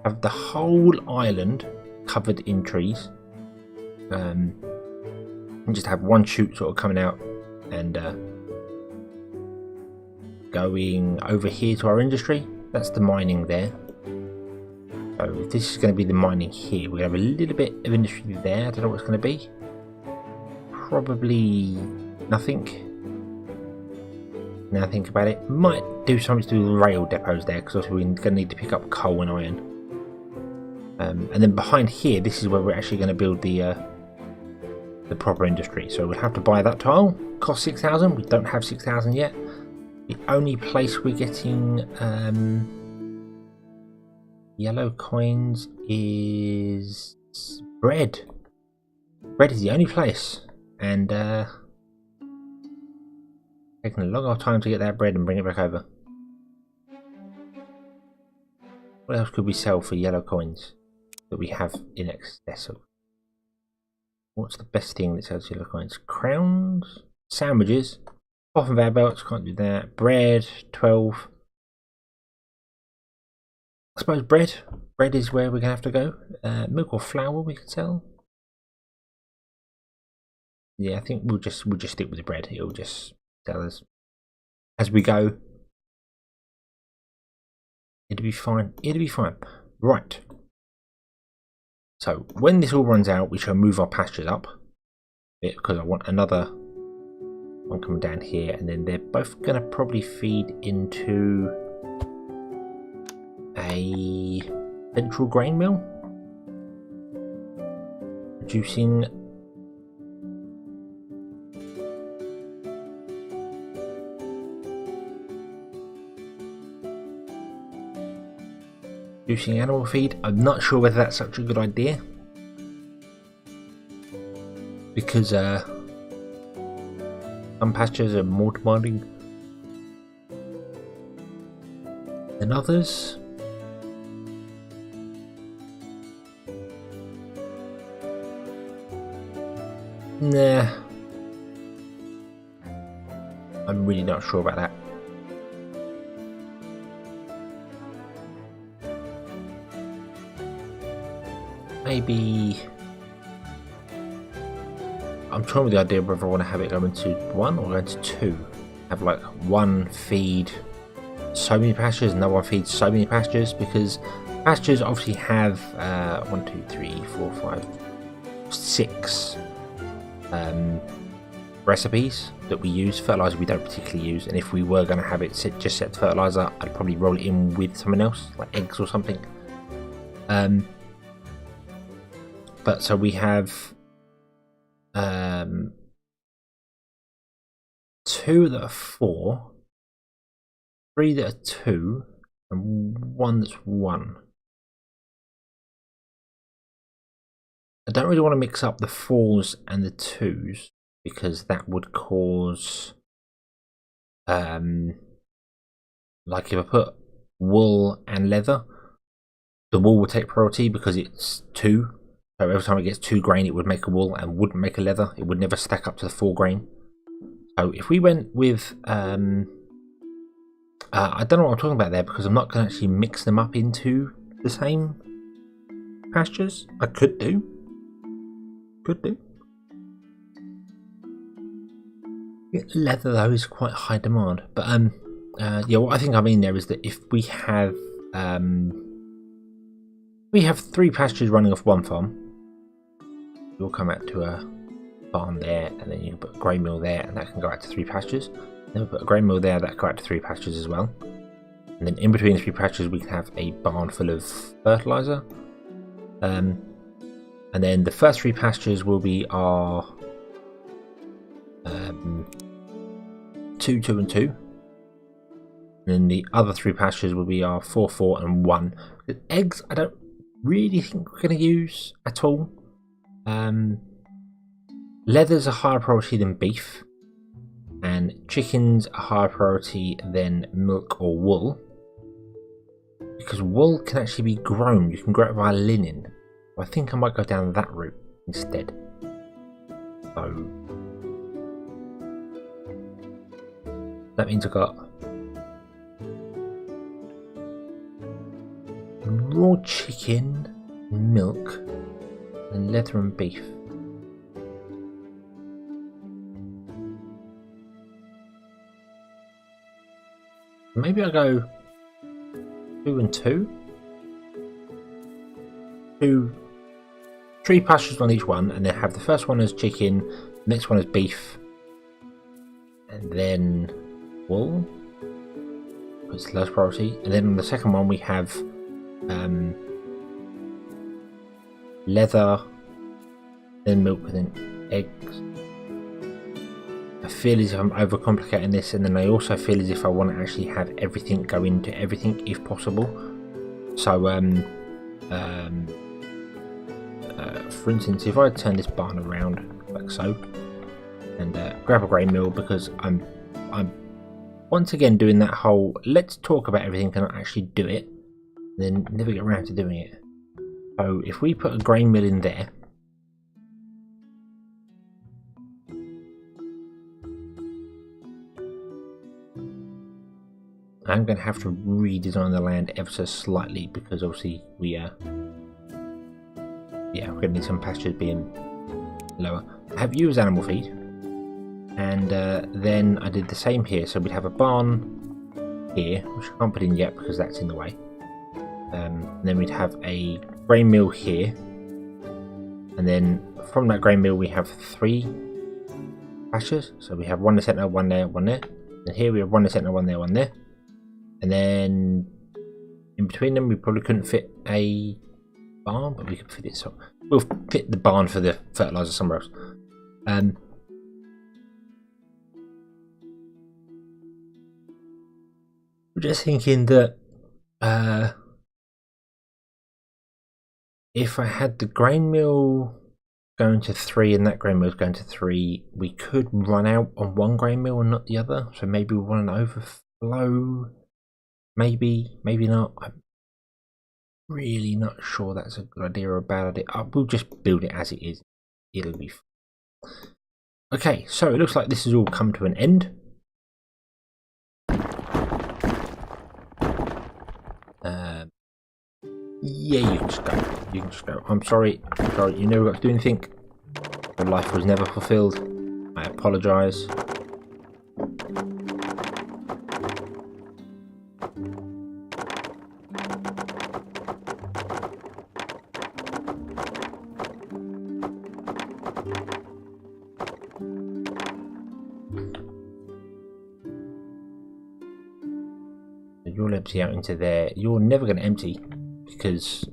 Have the whole island covered in trees. And just have one chute sort of coming out and going over here to our industry. That's the mining there. So this is going to be the mining here. We have a little bit of industry there. I don't know what it's going to be. Probably nothing. Now I think about it, might do something to do with the rail depots there, because also we're going to need to pick up coal and iron. And then behind here, this is where we're actually going to build the proper industry. So we'll have to buy that tile. Cost 6,000. We don't have 6,000 yet. The only place we're getting yellow coins is bread. Bread is the only place, and taking a long old time to get that bread and bring it back over. What else could we sell for yellow coins that we have in excess of? What's the best thing that sells yellow coins? Crowns, sandwiches, off conveyor belts, can't do that. Bread, 12. I suppose bread. Bread is where we're gonna have to go. Milk or flour we can sell. Yeah, I think we'll just stick with the bread. It'll just tell us as we go. It'll be fine. It'll be fine. Right. So when this all runs out, we shall move our pastures up, because I want another one coming down here, and then they're both gonna probably feed into a central grain mill, producing animal feed. I'm not sure whether that's such a good idea, because some pastures are more demanding than others. Nah, I'm really not sure about that. Maybe I'm trying with the idea of whether I want to have it go into one or go into two. Have like one feed so many pastures, another one feeds so many pastures, because pastures obviously have 1, 2, 3, 4, 5, 6 recipes that we use. Fertilizer we don't particularly use, and if we were going to have it just set to fertilizer, I'd probably roll it in with something else, like eggs or something. But so we have 2 that are 4, 3 that are 2, and 1 that's 1. I don't really want to mix up the 4s and the 2s, because that would cause like if I put wool and leather, the wool would take priority because it's 2. So every time it gets 2 grain, it would make a wool and wouldn't make a leather. It would never stack up to the 4 grain. So if we went with, I don't know what I'm talking about there, because I'm not going to actually mix them up into the same pastures. I could do. Leather though is quite high demand. But yeah, what I think I mean there is that if we have 3 pastures running off one farm, you'll come out to a farm there, and then you can put a grain mill there, and that can go out to 3 pastures. Then we put a grain mill there, that can go out to 3 pastures as well. And then in between the 3 pastures, we can have a barn full of fertilizer. And then the first 3 pastures will be our 2, 2, and 2. And then the other 3 pastures will be our 4, 4, and 1. The eggs, I don't really think we're going to use at all. Leather's a higher priority than beef, and chickens a higher priority than milk or wool, because wool can actually be grown. You can grow it via linen. I think I might go down that route instead. So that means I've got raw chicken, milk, and leather and beef. Maybe I go 2 and 2. 3 pastures on each one, and then have the first one as chicken, the next one as beef, and then wool. It's lowest priority, and then on the second one we have leather, then milk, and then eggs. I feel as if I'm overcomplicating this, and then I also feel as if I want to actually have everything go into everything if possible. So for instance, if I turn this barn around like so, and grab a grain mill, because I'm once again doing that whole let's talk about everything and not actually do it, then never get around to doing it. So if we put a grain mill in there, I'm going to have to redesign the land ever so slightly, because obviously we're going to need some pastures being lower. I have used animal feed, and then I did the same here. So we'd have a barn here, which I can't put in yet because that's in the way. And then we'd have a grain mill here, and then from that grain mill we have 3 pastures. So we have one in the centre, one there, one there. And here we have one in the centre, one there, one there. And then in between them we probably couldn't fit a barn, but we could fit it, so we'll fit the barn for the fertilizer somewhere else. I'm just thinking that if I had the grain mill going to 3 and that grain mill going to 3, we could run out on one grain mill and not the other. So maybe we want an overflow. Maybe, maybe not. I'm really not sure that's a good idea or a bad idea. We'll just build it as it is. It'll be fine. Okay, so it looks like this has all come to an end. Yeah, you can just go. You can just go. I'm sorry. Sorry, you never got to do anything. Your life was never fulfilled. I apologise. You'll empty out into there. You're never going to empty because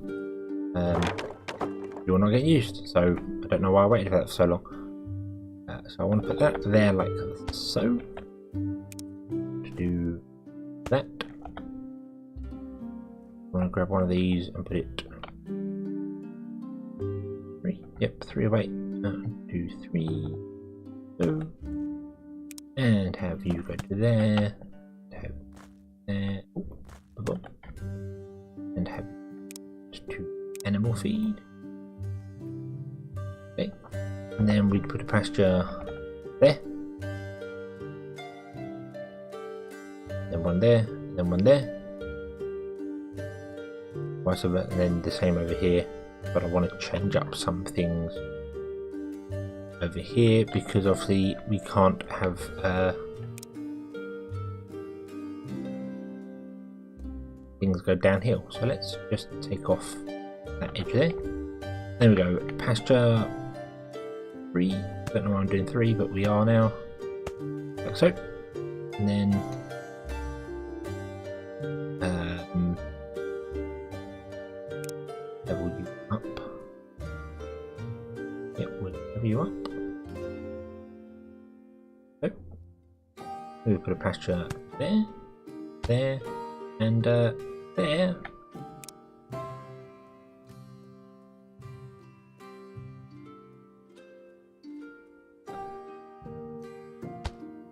you're not getting used. So I don't know why I waited for that for so long. So I want to put that there like so. To do that, I want to grab one of these and put it 3. Yep, 3 of 8. 1, 2, 3. So, and have you go to there. Have there. Oh, and have 2 animal feed. Okay, and then we'd put a pasture there, then one there, then one there, vice versa, and then the same over here. But I want to change up some things over here because obviously we can't have things go downhill. So let's just take off that edge there. There we go. Pasture 3. Don't know why I'm doing 3, but we are now. Like so. And then level you up. Yep, we'll level you up. So we'll put a pasture there, there, and there.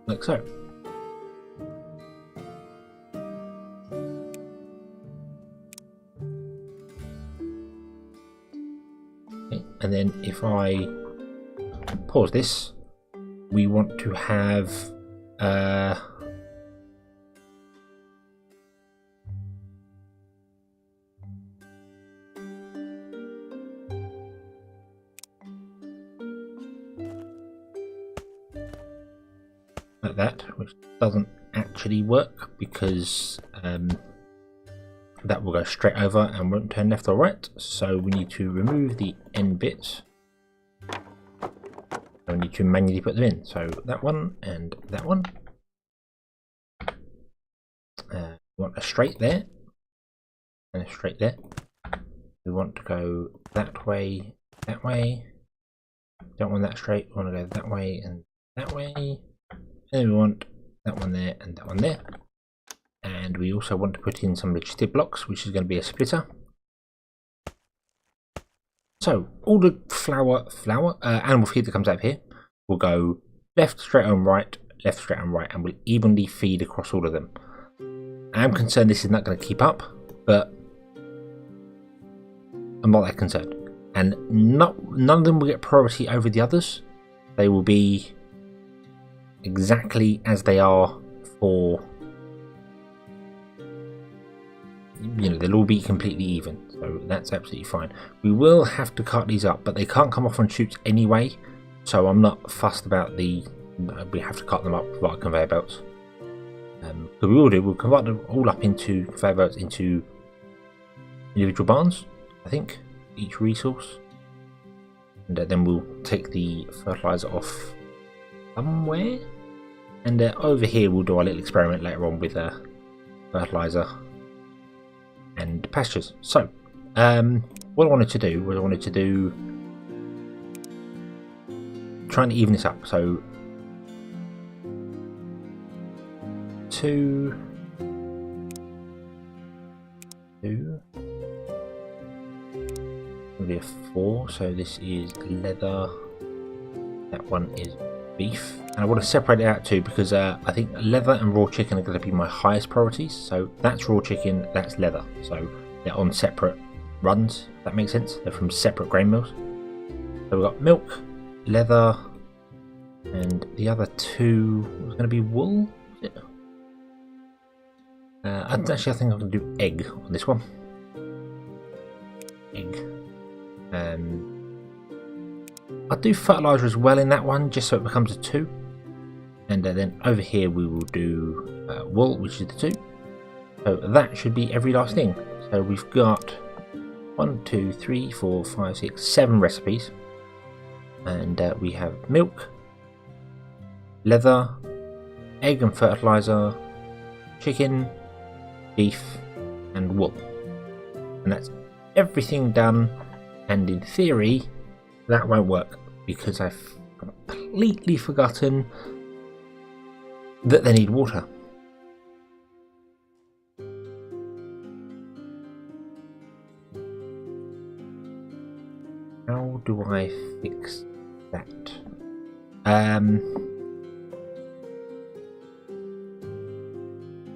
Like so. Okay, and then if I pause this, we want to have like that, which doesn't actually work because that will go straight over and won't turn left or right. So we need to remove the end bits. We need to manually put them in. So that one and that one. We want a straight there and a straight there. We want to go that way, that way. Don't want that straight. We want to go that way and that way. And we want that one there and that one there. And we also want to put in some logistic blocks, which is going to be a splitter. So all the animal feed that comes out of here will go left, straight and right, left, straight and right, and will evenly feed across all of them. I am concerned this is not going to keep up, but I'm not that concerned. And none of them will get priority over the others. They will be exactly as they are for, you know, they'll all be completely even. So that's absolutely fine. We will have to cut these up, but they can't come off on chutes anyway. So I'm not fussed about we have to cut them up via conveyor belts. So we'll convert them all up into conveyor belts into individual barns, I think, each resource. And then we'll take the fertilizer off somewhere. And over here we'll do our little experiment later on with fertilizer and pastures. So what I wanted to do was trying to even this up. So 2, be a 4. So this is leather. That one is beef, and I want to separate it out too because I think leather and raw chicken are going to be my highest priorities. So that's raw chicken, that's leather. So they're on separate runs. If that makes sense. They're from separate grain mills. So we've got milk, leather, and the other 2 was going to be wool. Is it? Actually, I think I'm going to do egg on this one. Egg. I'll do fertilizer as well in that one, just so it becomes a 2. And then over here we will do wool, which is the 2. So that should be every last thing. So we've got 1, 2, 3, 4, 5, 6, 7 recipes. And we have milk, leather, egg and fertilizer, chicken, beef and wool. And that's everything done. And in theory that won't work because I've completely forgotten that they need water. How do I fix that?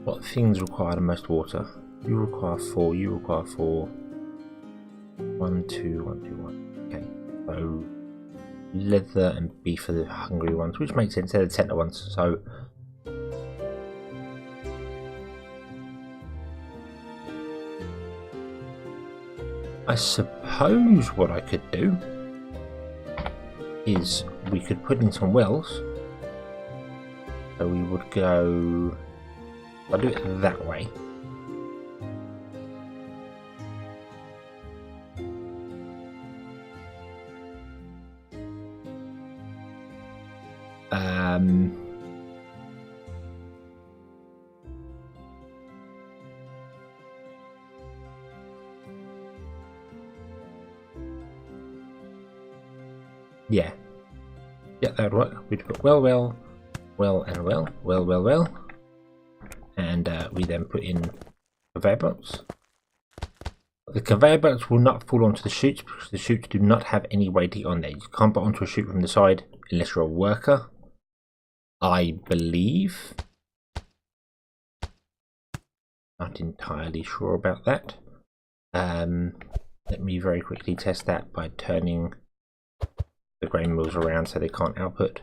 What things require the most water? You require 4, you require 4. 1, 2, 1, 2, 1. Okay, so leather and beef are the hungry ones, which makes sense, they're the tender ones. So I suppose what I could do is we could put in some wells. So we would go, I'll do it that way. Yeah, that would work. We'd put well, and well, and we then put in conveyor belts. The conveyor belts will not fall onto the chutes because the chutes do not have any way to get on there. You can't put onto a chute from the side unless you're a worker, I believe. Not entirely sure about that. Let me very quickly test that by turning the grain mills around so they can't output.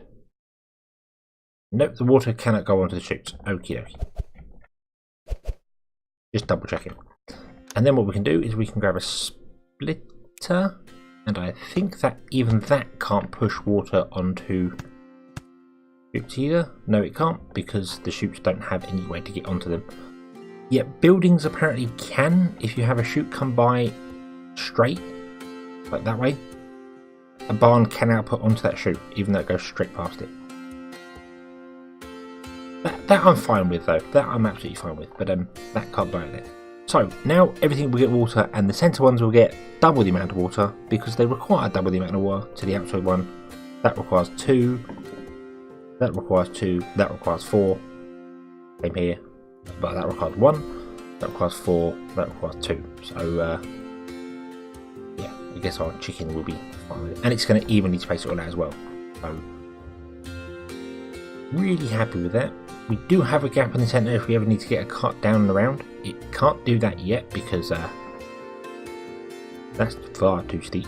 Nope, the water cannot go onto the chutes. Okie dokie. Just double checking. And then what we can do is we can grab a splitter, and I think that even that can't push water onto chutes either. No, it can't, because the chutes don't have any way to get onto them. Yet buildings apparently can, if you have a chute come by straight, like that way. A barn can output onto that chute, even though it goes straight past it. That I'm fine with, though. That I'm absolutely fine with, but that can't go out there. So now everything will get water, and the centre ones will get double the amount of water, because they require double the amount of water to the outside one. That requires 2. That requires 2. That requires 4. Same here, but that requires 1. That requires 4. That requires 2. So yeah, I guess our chicken will be fine with it, and it's going to evenly space it all out as well. So really happy with that. We do have a gap in the centre if we ever need to get a cart down and around. It can't do that yet because that's far too steep.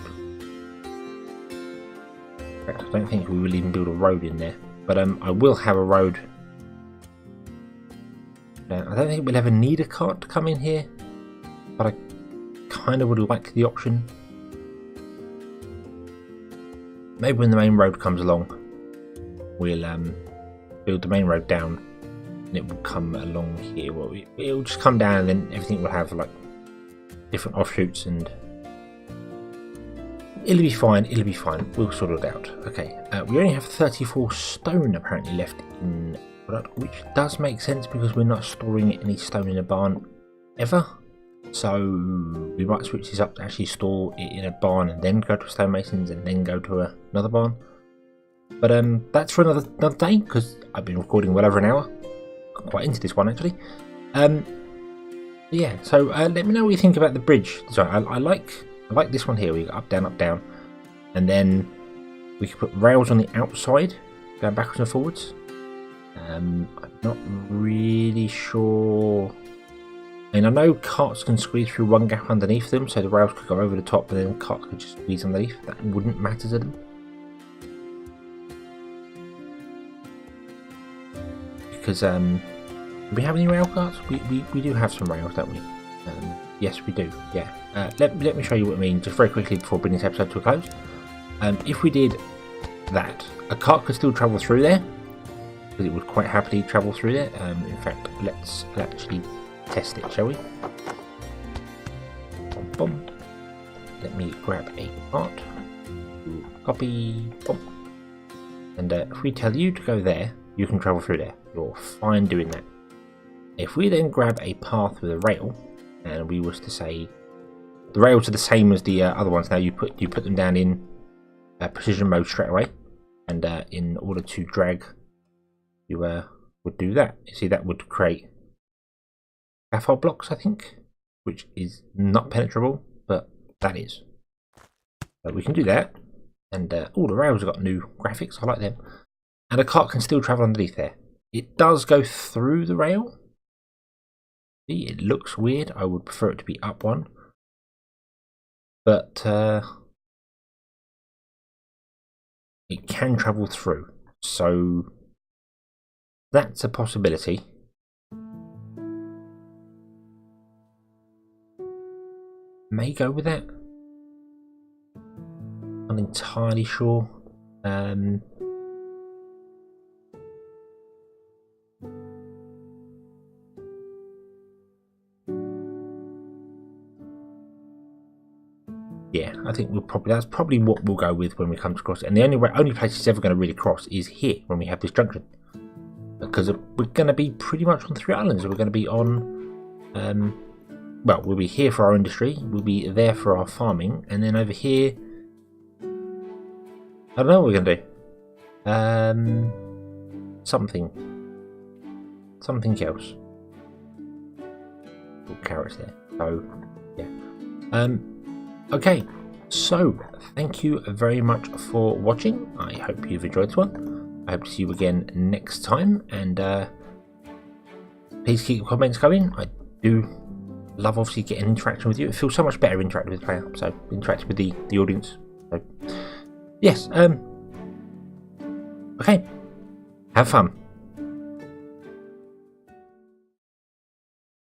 In fact, I don't think we will even build a road in there. But I will have a road. I don't think we'll ever need a cart to come in here, but I kind of would like the option. Maybe when the main road comes along, we'll build the main road down, and it will come along here. Well, it'll just come down, and then everything will have like different offshoots, and it'll be fine. It'll be fine. We'll sort it out. Okay, we only have 34 stone apparently left in product, which does make sense because we're not storing any stone in a barn ever. So we might switch this up to actually store it in a barn and then go to stonemasons and then go to another barn. But that's for another day, because I've been recording well over an hour. Got quite into this one actually. Yeah, so let me know what you think about the bridge design. I like this one here. We got up down, and then we can put rails on the outside going backwards and forwards. I'm not really sure. I mean, I know carts can squeeze through one gap underneath them, so the rails could go over the top, and then carts could just squeeze underneath. That wouldn't matter to them. Because do we have any rail carts? We do have some rails, don't we? Yes, we do. Yeah. Let me show you what I mean just very quickly before bringing this episode to a close. If we did that, a cart could still travel through there, because it would quite happily travel through there. In fact, let's actually test it, shall we? Boom. Let me grab a cart. Copy. Boom. And if we tell you to go there, you can travel through there. You're fine doing that. If we then grab a path with a rail, and we was to say the rails are the same as the other ones. Now you put them down in precision mode straight away, and in order to drag, you would do that. You see, that would create scaffold blocks, I think, which is not penetrable, but that is. So we can do that, and all the rails have got new graphics. I like them, and a cart can still travel underneath there. It does go through the rail. See, it looks weird. I would prefer it to be up one, but it can travel through, so that's a possibility. May go with that. I'm not entirely sure. Yeah, I think that's probably what we'll go with when we come to cross it. And the only place it's ever going to really cross is here when we have this junction, because we're going to be pretty much on 3 islands. We're going to be on, well, we'll be here for our industry, we'll be there for our farming, and then over here, I don't know what we're going to do. Something else. Put carrots there. So yeah. Okay, so thank you very much for watching. I hope you've enjoyed this one. I hope to see you again next time, and please keep your comments coming. I do love obviously getting interaction with you. It feels so much better interacting with the player, so interacting with the audience. So yes, okay, have fun.